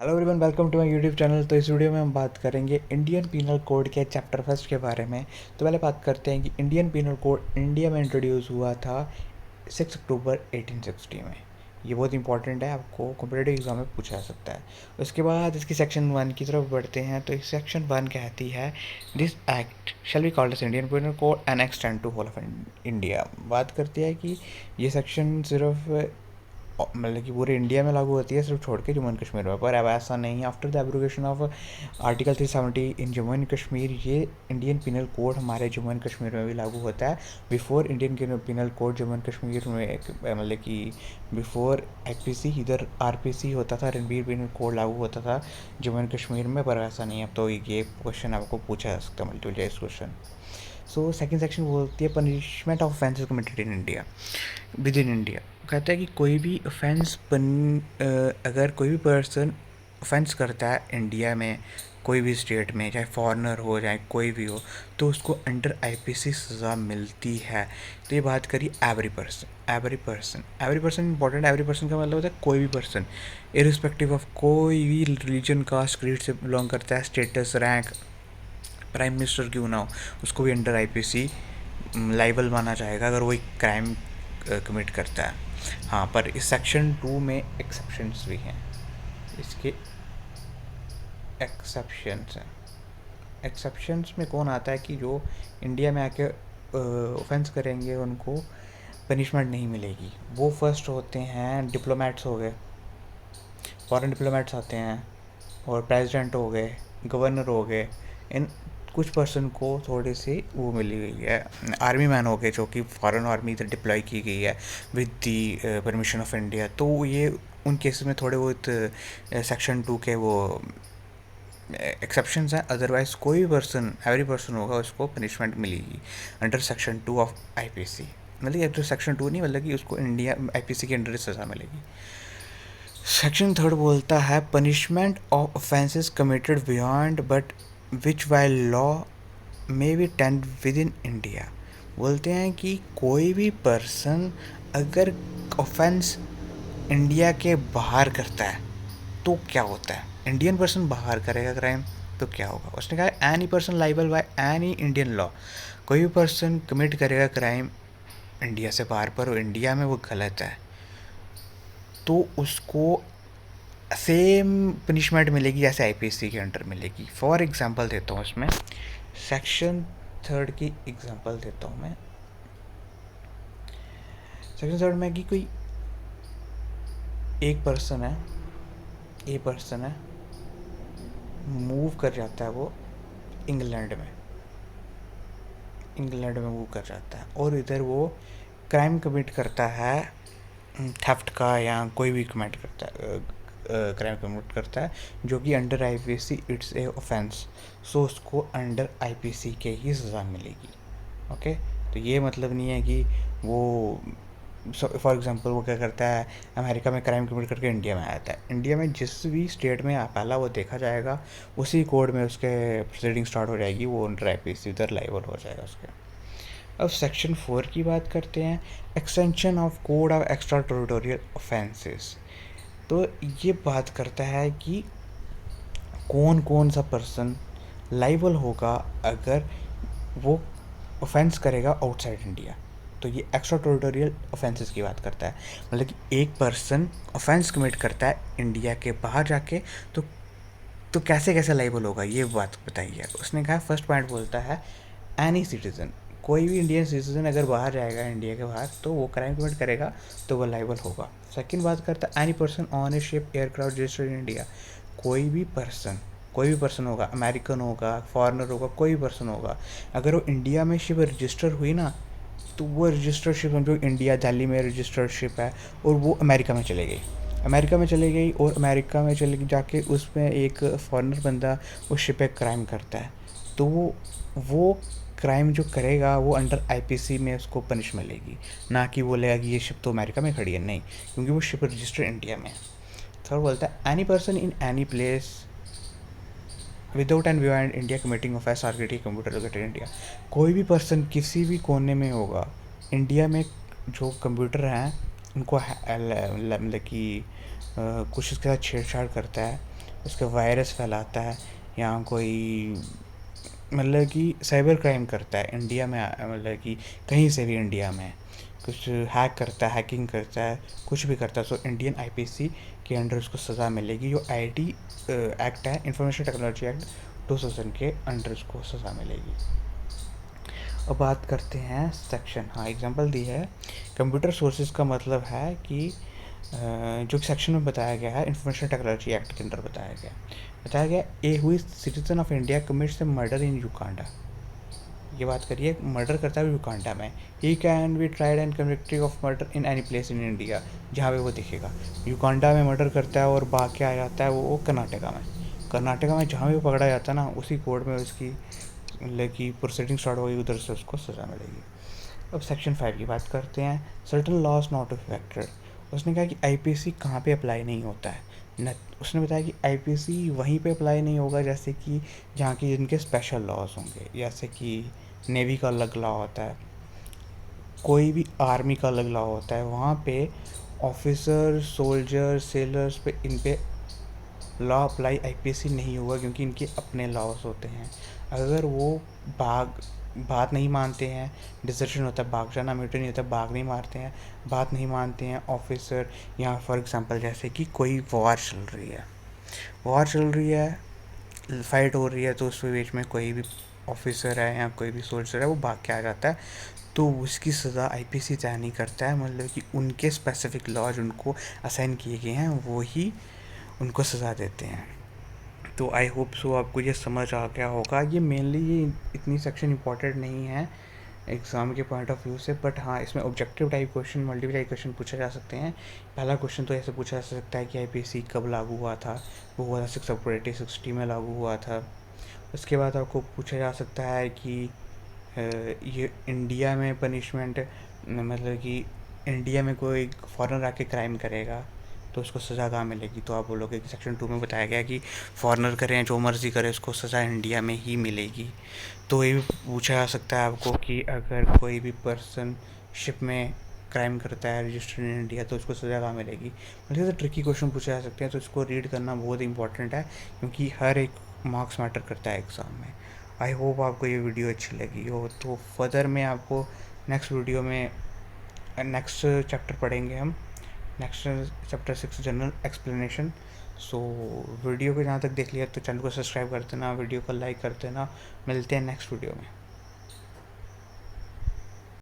Hello everyone, welcome to my YouTube channel. तो इस video में हम बात करेंगे इंडियन पीनल कोड के चैप्टर फर्स्ट के बारे में। तो पहले बात करते हैं कि इंडियन पीनल कोड इंडिया में इंट्रोड्यूस हुआ था 6 अक्टूबर 1860 में। ये बहुत इंपॉर्टेंट है, आपको कॉम्पिटेटिव एग्जाम में पूछा जा सकता है। उसके बाद इसकी सेक्शन 1 की तरफ बढ़ते हैं। तो इस सेक्शन 1 कहती है this act shall be called as Indian Penal Code and extend to whole of India. बात करती है कि ये सेक्शन सिर्फ मतलब कि पूरे इंडिया में लागू होती है, सिर्फ छोड़ के जम्मू एंड कश्मीर में। पर अब ऐसा नहीं है। After the abrogation of article 370 in Jammu and Kashmir, ये इंडियन पिनल कोड हमारे जम्मू एंड कश्मीर में भी लागू होता है। Before Indian penal code Jammu and Kashmir में मतलब कि बिफोर आईपीसी इधर आरपीसी होता था, रणबीर पिनल कोड लागू होता था जम्मू एंड कश्मीर में। पर ऐसा नहीं है। अब तो ये क्वेश्चन आपको पूछा जा सकता है, multiple choice question. So second section बोलती है punishment of offences committed in India with in India. कहता है कि कोई भी अगर कोई भी पर्सन ऑफेंस करता है इंडिया में, कोई भी स्टेट में, चाहे फॉरेनर हो चाहे कोई भी हो, तो उसको अंडर आईपीसी सज़ा मिलती है। तो ये बात करी every person important. Every person का मतलब होता है कोई भी पर्सन, इरिस्पेक्टिव ऑफ कोई भी रिलीजन, कास्ट, क्रीड से बिलोंग करता है, स्टेटस, रैंक, प्राइम मिनिस्टर क्यों ना हो, उसको भी अंडर आईपीसी लाइबल माना जाएगा अगर वो एक क्राइम कमिट करता है। हाँ, पर इस सेक्शन 2 में एक्सेप्शंस भी हैं। इसके एक्सेप्शंस हैं। एक्सेप्शंस में कौन आता है कि जो इंडिया में आके ऑफेंस करेंगे उनको पनिशमेंट नहीं मिलेगी। वो फर्स्ट होते हैं डिप्लोमेट्स हो गए, फॉरेन डिप्लोमेट्स आते हैं, और प्रेसिडेंट हो गए, गवर्नर हो गए। इन कुछ पर्सन को थोड़ी सी वो मिली गई है। आर्मी मैन हो गए जो कि फॉरेन आर्मी इधर डिप्लॉय की गई है with the permission of India. तो ये उन केसेस में थोड़े बहुत सेक्शन 2 के वो एक्सेप्शंस हैं। अदरवाइज कोई भी पर्सन, एवरी पर्सन होगा, उसको पनिशमेंट मिलेगी अंडर सेक्शन 2 ऑफ आईपीसी। मतलब अंडर सेक्शन 2 नहीं, मतलब कि उसको इंडिया आईपीसी के अंडर सज़ा मिलेगी। सेक्शन 3 बोलता है punishment of offences committed beyond but which by law may be tend with in India. बोलते हैं कि कोई भी पर्सन अगर ऑफेंस इंडिया के बाहर करता है तो क्या होता है। इंडियन पर्सन बाहर करेगा क्राइम तो क्या होगा। उसने कहा any person liable by any Indian law. कोई भी पर्सन कमिट करेगा क्राइम इंडिया से बाहर पर इंडिया में वो गलत है तो उसको सेम पनिशमेंट मिलेगी जैसे आईपीसी के अंडर मिलेगी। फॉर एग्जांपल देता हूँ, इसमें सेक्शन 3 की एग्जांपल देता हूँ मैं। सेक्शन 3 में कि कोई एक पर्सन है, मूव कर जाता है, वो इंग्लैंड में मूव कर जाता है और इधर वो क्राइम कमिट करता है, थेफ्ट का या कोई भी कमिट करता है, क्राइम कमिट करता है जो कि under IPC it's a offence. So उसको अंडर आईपीसी के ही सज़ा मिलेगी। ओके, तो ये मतलब नहीं है कि वो फॉर एग्जांपल वो क्या करता है, अमेरिका में क्राइम कमिट करके इंडिया में आता है। इंडिया में जिस भी स्टेट में पहला वो देखा जाएगा उसी कोड में उसके प्रोसीडिंग स्टार्ट हो जाएगी, वो अंडर आईपीसी उधर लाइबल हो जाएगा उसके। अब सेक्शन 4 की बात करते हैं, extension of code of extra territorial offences. तो ये बात करता है कि कौन कौन सा पर्सन लाइबल होगा अगर वो ऑफेंस करेगा आउटसाइड इंडिया। तो ये एक्स्ट्रा टेरिटोरियल ऑफेंसेस की बात करता है। मतलब कि एक पर्सन ऑफेंस कमिट करता है इंडिया के बाहर जाके तो कैसे कैसे लाइबल होगा, ये बात बताइए। उसने कहा फर्स्ट पॉइंट बोलता है एनी सिटीज़न, कोई भी इंडियन सिटीज़न अगर बाहर जाएगा इंडिया के बाहर तो वो क्राइम कमिट करेगा तो वो लाइबल होगा। सेकंड बात करता है any person on A ship aircraft registered in India. कोई भी पर्सन होगा, अमेरिकन होगा, फॉरेनर होगा, कोई भी पर्सन होगा, अगर वो इंडिया में शिप रजिस्टर हुई ना तो वो रजिस्टर्ड शिप समझो इंडिया दिल्ली में रजिस्टर्ड शिप है और वो अमेरिका में चले गई और अमेरिका में चले जाके उसमें एक फॉरेनर बंदा उस शिप पे क्राइम करता है तो वो क्राइम जो करेगा वो अंडर आईपीसी में उसको पनिश मिलेगी, ना कि बोलेगा कि ये शिप तो अमेरिका में खड़ी है, नहीं, क्योंकि वो शिप रजिस्टर्ड इंडिया में है। थर्ड बोलता है any person in any place without and beyond India committing offence architect computer located India. कोई भी पर्सन किसी भी कोने में होगा इंडिया में, जो कंप्यूटर हैं उनको मतलब कि कुछ इसके साथ छेड़छाड़ करता है उसके वायरस फैलाता है या कोई मतलब कि साइबर क्राइम करता है इंडिया में, मतलब कि कहीं से भी इंडिया में कुछ हैक करता है, हैकिंग करता है, कुछ भी करता है, तो इंडियन आईपीसी के अंडर उसको सज़ा मिलेगी। जो आईटी एक्ट है, इंफॉर्मेशन टेक्नोलॉजी एक्ट 2000 के अंडर उसको सज़ा मिलेगी। अब बात करते हैं सेक्शन। हाँ, एग्जांपल दी है। कंप्यूटर सोर्सेज का मतलब है कि जो सेक्शन में बताया गया है इंफॉर्मेशन टेक्नोलॉजी एक्ट के अंदर बताया गया ए हुई citizen of India commits A murder in Uganda. ये बात करिए, मर्डर करता है युगांडा में। He can be tried and convicted of murder in any place in India, जहाँ पे वो दिखेगा। युगांडा में मर्डर करता है और भाग के आ जाता है वो कर्नाटका में। कर्नाटका में जहाँ भी पकड़ा जाता है ना, उसी कोर्ट में उसकी मतलब कि प्रोसीडिंग स्टार्ट होगी, उधर से उसको सज़ा मिलेगी। अब सेक्शन 5 की बात करते हैं। Certain laws not affected. उसने कहा कि आईपीसी कहाँ पे अप्लाई नहीं होता है न। उसने बताया कि आईपीसी वहीं पे अप्लाई नहीं होगा जैसे कि जहाँ की जिनके स्पेशल लॉज होंगे, जैसे कि नेवी का अलग लॉ होता है, कोई भी आर्मी का अलग लॉ होता है। वहाँ पे ऑफिसर, सोल्जर, सेलर्स पे इन पे लॉ अप्लाई आईपीसी नहीं होगा, क्योंकि इनके अपने लॉज होते हैं। अगर वो बात नहीं मानते हैं, डिसर्शन होता है, भाग जाना, म्यूटनी होता है, भाग नहीं मारते हैं, बात नहीं मानते हैं ऑफिसर, या फॉर एग्जांपल जैसे कि कोई वॉर चल रही है, फाइट हो रही है, तो उस बीच में कोई भी ऑफिसर है या कोई भी सोल्जर है वो भाग के आ जाता है, तो उसकी सज़ा आईपीसी तय नहीं करता है। मतलब कि उनके स्पेसिफिक लॉज उनको असाइन किए गए हैं, वो ही उनको सज़ा देते हैं। तो आई होप सो आपको ये समझ आ गया होगा। ये मेनली ये इतनी सेक्शन इंपॉर्टेंट नहीं है एग्ज़ाम के पॉइंट ऑफ व्यू से, बट हाँ, इसमें objective type question, multiple type question पूछे जा सकते हैं। पहला क्वेश्चन तो ऐसे पूछा जा सकता है कि आईपीसी कब लागू हुआ था। वो हुआ था 6 अप्रैल 1860 में लागू हुआ था। उसके बाद आपको पूछा जा सकता है कि ये इंडिया में पनिशमेंट, मतलब कि इंडिया में कोई फॉरेनर आके क्राइम करेगा तो उसको सज़ा कहाँ मिलेगी। तो आप बोलोगे कि सेक्शन 2 में बताया गया कि फॉरेनर करें जो मर्ज़ी करे, उसको सज़ा इंडिया में ही मिलेगी। तो ये भी पूछा जा सकता है आपको कि अगर कोई भी पर्सन शिप में क्राइम करता है रजिस्टर्ड इन इंडिया, तो उसको सज़ा कहाँ मिलेगी। मतलब तो ट्रिकी क्वेश्चन पूछे जा सकते हैं, तो इसको रीड करना बहुत इंपॉर्टेंट है, क्योंकि हर एक मार्क्स मैटर करता है एग्ज़ाम में। आई होप आपको ये वीडियो अच्छी लगी हो। तो फर्दर में आपको नेक्स्ट वीडियो में नेक्स्ट चैप्टर पढ़ेंगे हम, next chapter 6 general explanation. So video को जहाँ तक देख लिया तो चैनल को सब्सक्राइब कर देना, वीडियो को लाइक कर देना। मिलते हैं नेक्स्ट वीडियो में।